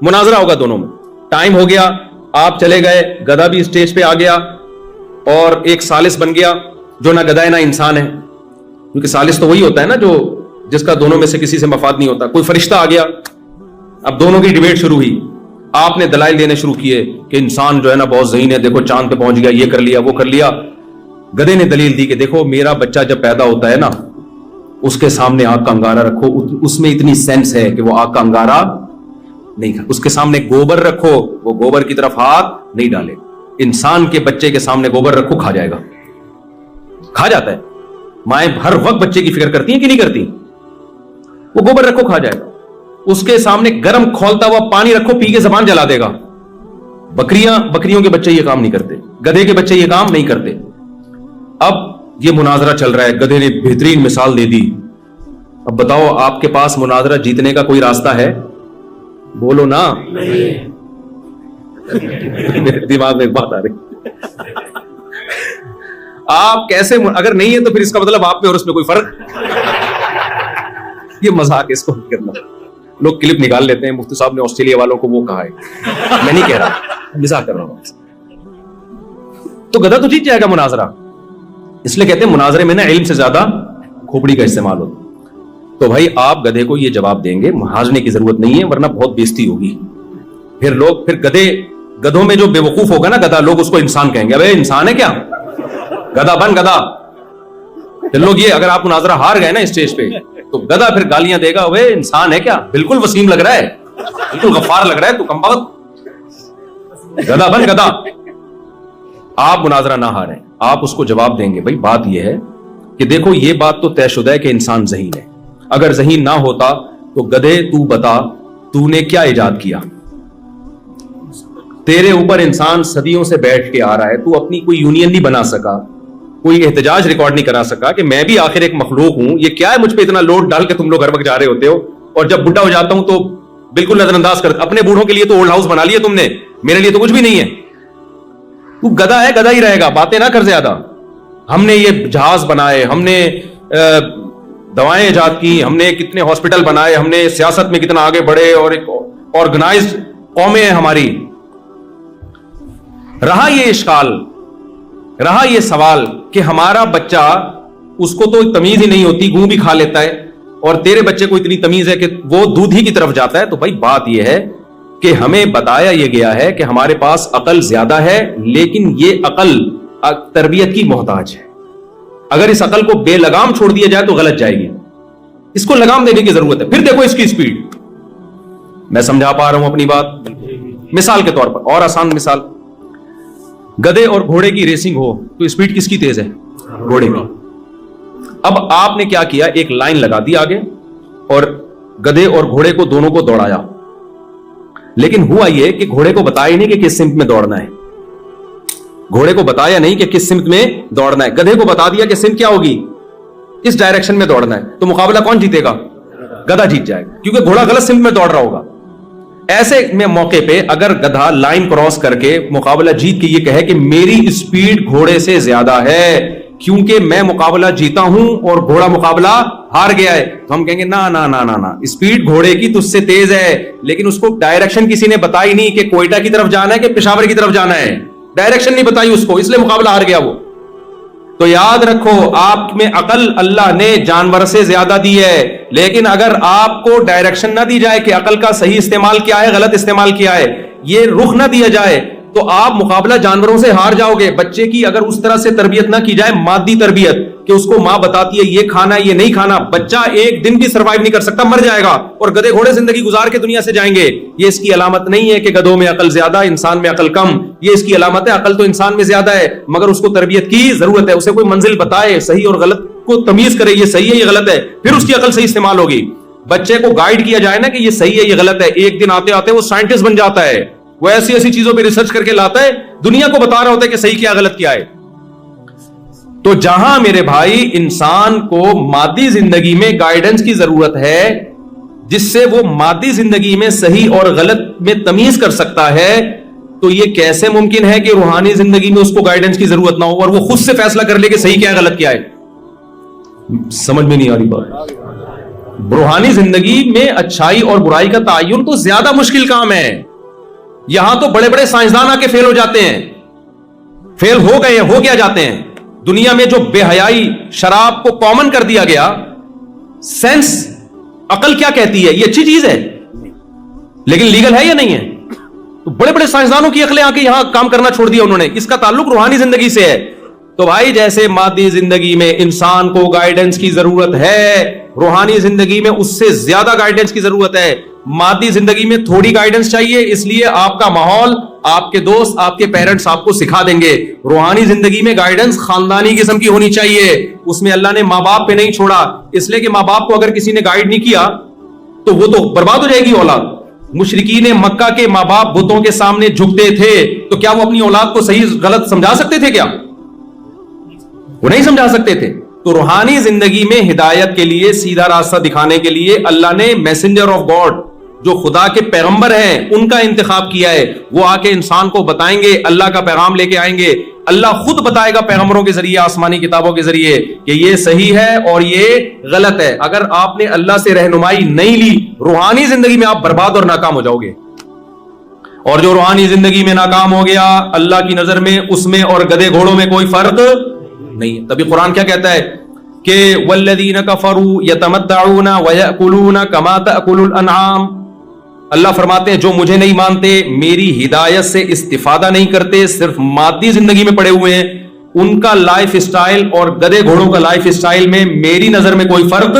مناظرہ ہوگا دونوں میں. ٹائم ہو گیا, آپ چلے گئے, گدھا بھی اسٹیج پہ آ گیا اور ایک ثالث بن گیا جو نہ گدھا ہے نہ انسان ہے, کیونکہ ثالث تو وہی ہوتا ہے نا جو جس کا دونوں میں سے کسی سے مفاد نہیں ہوتا. کوئی فرشتہ آ گیا, اب دونوں کی ڈیبیٹ شروع ہوئی. آپ نے دلائل دینے شروع کیے کہ انسان جو ہے نا بہت ذہین ہے, دیکھو چاند پہ پہنچ گیا, یہ کر لیا وہ کر لیا. گدھے نے دلیل دی کہ دیکھو میرا بچہ جب پیدا ہوتا ہے نا, اس کے سامنے آگ کا انگارہ رکھو, اس میں اتنی سینس ہے کہ وہ آگ کا انگارہ نہیں کھا. اس کے سامنے گوبر رکھو, وہ گوبر کی طرف ہاتھ نہیں ڈالے. انسان کے بچے کے سامنے گوبر رکھو, کھا جائے گا, کھا جاتا ہے. مائیں ہر وقت بچے کی فکر کرتی ہیں کہ نہیں کرتی؟ وہ گوبر رکھو, کھا جائے گا. اس کے سامنے گرم کھولتا ہوا پانی رکھو, پی کے زبان جلا دے گا. بکریوں کے بچے یہ کام نہیں کرتے, گدھے کے بچے یہ کام نہیں کرتے. اب یہ مناظرہ چل رہا ہے, گدھے نے بہترین مثال دے دی. اب بتاؤ آپ کے پاس مناظرہ جیتنے کا کوئی راستہ ہے؟ بولو نا. دماغ میں ایک بات آ رہی, آپ کیسے, اگر نہیں ہے تو پھر اس کا مطلب آپ پہ اور اس میں کوئی فرق. یہ مذاق اس کو کرنا, لوگ کلپ نکال لیتے ہیں, مفتی صاحب نے آسٹریلیا والوں کو وہ کہا ہے, میں نہیں کہہ رہا, مذاق کر رہا ہوں. تو گدھا تو جیت جائے گا مناظرہ. اس لیے کہتے ہیں مناظرے میں نا علم سے زیادہ کھوپڑی کا استعمال ہوتا. تو بھائی آپ گدھے کو یہ جواب دیں گے, محاذنے کی ضرورت نہیں ہے ورنہ بہت بےزتی ہوگی. پھر لوگ, پھر گدھوں میں جو بے وقوف ہوگا نا گدھا, لوگ اس کو انسان کہیں گے. ابے انسان ہے کیا, گدھا بن گدھا. پھر لوگ یہ اگر آپ مناظرہ ہار گئے نا اسٹیج پہ تو گدھا پھر گالیاں دے گا، وہ انسان ہے کیا، بالکل وسیم لگ رہا ہے، بالکل غفار لگ رہا ہے، تو کم بخت گدھا بن گدھا۔ آپ مناظرہ نہ ہاریں، آپ اس کو جواب دیں گے بھائی بات یہ ہے کہ دیکھو یہ بات تو طے شدہ ہے کہ انسان ذہین ہے، اگر ذہین نہ ہوتا تو گدھے تو بتا تو نے کیا ایجاد کیا، تیرے اوپر انسان صدیوں سے بیٹھ کے آ رہا ہے، تو اپنی کوئی یونین نہیں بنا سکا، کوئی احتجاج ریکارڈ نہیں کرا سکا کہ میں بھی آخر ایک مخلوق ہوں، یہ کیا ہے مجھ پہ اتنا لوڈ ڈال کے تم لوگ ہر وقت جا رہے ہوتے ہو، اور جب بڈھا ہو جاتا ہوں تو بالکل نظر انداز کر، اپنے بوڑھوں کے لیے تو اولڈ ہاؤس بنا لیا تم نے، میرے لیے تو کچھ بھی نہیں ہے۔ تو گدھا ہے، گدھا ہی رہے گا، باتیں نہ کر زیادہ۔ ہم نے یہ جہاز بنائے، ہم نے دوائیں ایجاد کی، ہم نے کتنے ہاسپٹل بنائے، ہم نے سیاست میں کتنا آگے بڑھے، اور ایک آرگنائزڈ قومیں ہیں ہماری۔ رہا یہ اشکال، رہا یہ سوال کہ ہمارا بچہ، اس کو تو تمیز ہی نہیں ہوتی، گوں بھی کھا لیتا ہے، اور تیرے بچے کو اتنی تمیز ہے کہ وہ دودھ ہی کی طرف جاتا ہے۔ تو بھائی بات یہ ہے کہ ہمیں بتایا یہ گیا ہے کہ ہمارے پاس عقل زیادہ ہے، لیکن یہ عقل تربیت کی محتاج ہے۔ اگر اس عقل کو بے لگام چھوڑ دیا جائے تو غلط جائے گی، اس کو لگام دینے کی ضرورت ہے۔ پھر دیکھو اس کی سپیڈ، میں سمجھا پا رہا ہوں اپنی بات؟ مثال کے طور پر، اور آسان مثال، گدھے اور گھوڑے کی ریسنگ ہو تو سپیڈ کس کی تیز ہے؟ گھوڑے کی۔ اب آپ نے کیا کیا، ایک لائن لگا دی آگے اور گدھے اور گھوڑے کو دونوں کو دوڑایا، لیکن ہوا یہ کہ گھوڑے کو بتایا نہیں کہ کس سمت میں دوڑنا ہے، گھوڑے کو بتایا نہیں کہ کس سمت میں دوڑنا ہے، گدھے کو بتا دیا کہ سمت کیا ہوگی، اس ڈائریکشن میں دوڑنا ہے، تو مقابلہ کون جیتے گا؟ گدھا جیت جائے گا، کیونکہ گھوڑا غلط سمت میں دوڑ رہا ہوگا۔ ایسے میں موقع پہ اگر گدھا لائن کراس کر کے مقابلہ جیت کے یہ کہے کہ میری اسپیڈ گھوڑے سے زیادہ ہے کیونکہ میں مقابلہ جیتا ہوں اور گھوڑا مقابلہ ہار گیا ہے، تو ہم کہیں گے نا نا نا نا نا، اسپیڈ گھوڑے کی تجھ سے تیز ہے، لیکن اس کو ڈائریکشن کسی نے بتائی نہیں کہ کوئٹہ کی طرف جانا ہے کہ پشاور کی طرف جانا ہے، ڈائریکشن نہیں بتائی اس کو، اس لیے مقابلہ ہار گیا وہ۔ تو یاد رکھو، آپ میں عقل اللہ نے جانور سے زیادہ دی ہے، لیکن اگر آپ کو ڈائریکشن نہ دی جائے کہ عقل کا صحیح استعمال کیا ہے، غلط استعمال کیا ہے، یہ رخ نہ دیا جائے تو آپ مقابلہ جانوروں سے ہار جاؤ گے۔ بچے کی اگر اس طرح سے تربیت نہ کی جائے، مادی تربیت، کہ اس کو ماں بتاتی ہے یہ کھانا یہ نہیں کھانا، بچہ ایک دن بھی سروائیو نہیں کر سکتا، مر جائے گا، اور گدھے گھوڑے زندگی گزار کے دنیا سے جائیں گے۔ یہ اس کی علامت نہیں ہے کہ گدھوں میں عقل زیادہ، انسان میں عقل کم، یہ اس کی علامت ہے عقل تو انسان میں زیادہ ہے، مگر اس کو تربیت کی ضرورت ہے، اسے کوئی منزل بتائے، صحیح اور غلط کو تمیز کرے، یہ صحیح ہے یہ غلط ہے، پھر اس کی عقل صحیح استعمال ہوگی۔ بچے کو گائیڈ کیا جائے نا کہ یہ صحیح ہے یہ غلط ہے، ایک دن آتے آتے وہ سائنٹسٹ بن جاتا ہے، وہ ایسی ایسی چیزوں پہ ریسرچ کر کے لاتا ہے، دنیا کو بتا رہا ہوتا ہے کہ صحیح کیا غلط کیا ہے۔ تو جہاں میرے بھائی انسان کو مادی زندگی میں گائیڈنس کی ضرورت ہے، جس سے وہ مادی زندگی میں صحیح اور غلط میں تمیز کر سکتا ہے، تو یہ کیسے ممکن ہے کہ روحانی زندگی میں اس کو گائیڈنس کی ضرورت نہ ہو اور وہ خود سے فیصلہ کر لے کہ صحیح کیا ہے غلط کیا ہے؟ سمجھ میں نہیں آ رہی بات۔ روحانی زندگی میں اچھائی اور برائی کا تعین تو زیادہ مشکل کام ہے، یہاں تو بڑے بڑے سائنسدان آ کے فیل ہو جاتے ہیں، فیل ہو گئے ہیں، ہو کیا جاتے ہیں۔ دنیا میں جو بے حیائی شراب کو کامن کر دیا گیا، سینس عقل کیا کہتی ہے یہ اچھی چیز ہے، لیکن لیگل ہے یا نہیں ہے؟ تو بڑے بڑے سائنسدانوں کی عقلیں آ کے یہاں کام کرنا چھوڑ دیا انہوں نے، اس کا تعلق روحانی زندگی سے ہے۔ تو بھائی جیسے مادی زندگی میں انسان کو گائیڈنس کی ضرورت ہے، روحانی زندگی میں اس سے زیادہ گائیڈنس کی ضرورت ہے۔ مادی زندگی میں تھوڑی گائیڈنس چاہیے، اس لیے آپ کا ماحول، آپ کے دوست، آپ کے پیرنٹس آپ کو سکھا دیں گے۔ روحانی زندگی میں گائیڈنس خاندانی قسم کی ہونی چاہیے، اس میں اللہ نے ماں باپ پہ نہیں چھوڑا، اس لیے کہ ماں باپ کو اگر کسی نے گائیڈ نہیں کیا تو وہ تو برباد ہو جائے گی اولاد۔ مشرکین مکہ کے ماں باپ بتوں کے سامنے جھکتے تھے، تو کیا وہ اپنی اولاد کو صحیح غلط سمجھا سکتے تھے؟ کیا وہ نہیں سمجھا سکتے تھے؟ تو روحانی زندگی میں ہدایت کے لیے، سیدھا راستہ دکھانے کے لیے اللہ نے میسنجر آف گاڈ، جو خدا کے پیغمبر ہیں، ان کا انتخاب کیا ہے۔ وہ آ کے انسان کو بتائیں گے، اللہ کا پیغام لے کے آئیں گے، اللہ خود بتائے گا پیغمبروں کے ذریعے، آسمانی کتابوں کے ذریعے کہ یہ صحیح ہے اور یہ غلط ہے۔ اگر آپ نے اللہ سے رہنمائی نہیں لی، روحانی زندگی میں آپ برباد اور ناکام ہو جاؤ گے۔ اور جو روحانی زندگی میں ناکام ہو گیا، اللہ کی نظر میں اس میں اور گدھے گھوڑوں میں کوئی فرق نہیں۔ تبھی قرآن کیا کہتا ہے کہ والذین کفروا یتمتعون ویأکلون کما تأکل الانعام، اللہ فرماتے ہیں جو مجھے نہیں مانتے، میری ہدایت سے استفادہ نہیں کرتے، صرف مادی زندگی میں پڑے ہوئے ہیں، ان کا لائف اسٹائل اور گدے گھوڑوں کا لائف اسٹائل میں میری نظر میں کوئی فرق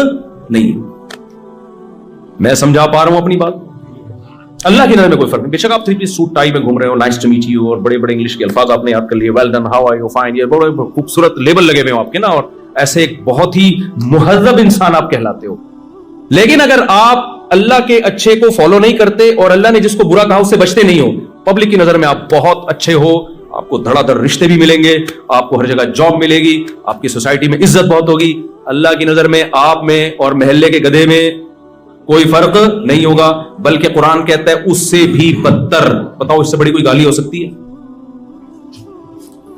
نہیں ہے. میں سمجھا پا رہا ہوں اپنی بات؟ اللہ کی نظر میں کوئی فرق نہیں. بے شک آپ 3 پیس سوٹ ٹائی میں گھوم رہے ہو, نائس ٹو میٹ یو, اور بڑے بڑے انگلش کے الفاظ آپ نے یاد کر لیے, well done, how are you, fine, یہ بڑے خوبصورت لیبل لگے ہوئے ہوں آپ کے نا, اور ایسے ایک بہت ہی مہذب انسان آپ کہلاتے ہو. لیکن اگر آپ اللہ کے اچھے کو فالو نہیں کرتے اور اللہ نے جس کو برا کہا اس سے بچتے نہیں ہو, پبلک کی نظر میں آپ بہت اچھے ہو, آپ کو دھڑا دھڑ رشتے بھی ملیں گے, آپ کو ہر جگہ جاب ملے گی, آپ کی سوسائٹی میں عزت بہت ہوگی. اللہ کی نظر میں آپ میں اور محلے کے گدھے میں کوئی فرق نہیں ہوگا, بلکہ قرآن کہتا ہے اس سے بھی بدتر. بتاؤ اس سے بڑی کوئی گالی ہو سکتی ہے؟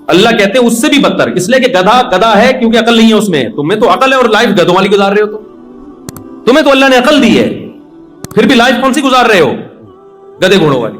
اللہ کہتے ہیں اس سے بھی بدتر, اس لیے کہ گدھا گدھا ہے کیونکہ عقل نہیں ہے اس میں. تمہیں تو عقل ہے اور لائف گدھوں والی گزار رہے ہو. تمہیں تو اللہ نے عقل دی ہے, پھر بھی لائف کون سی گزار رہے ہو؟ گدھے گھوڑوں والی.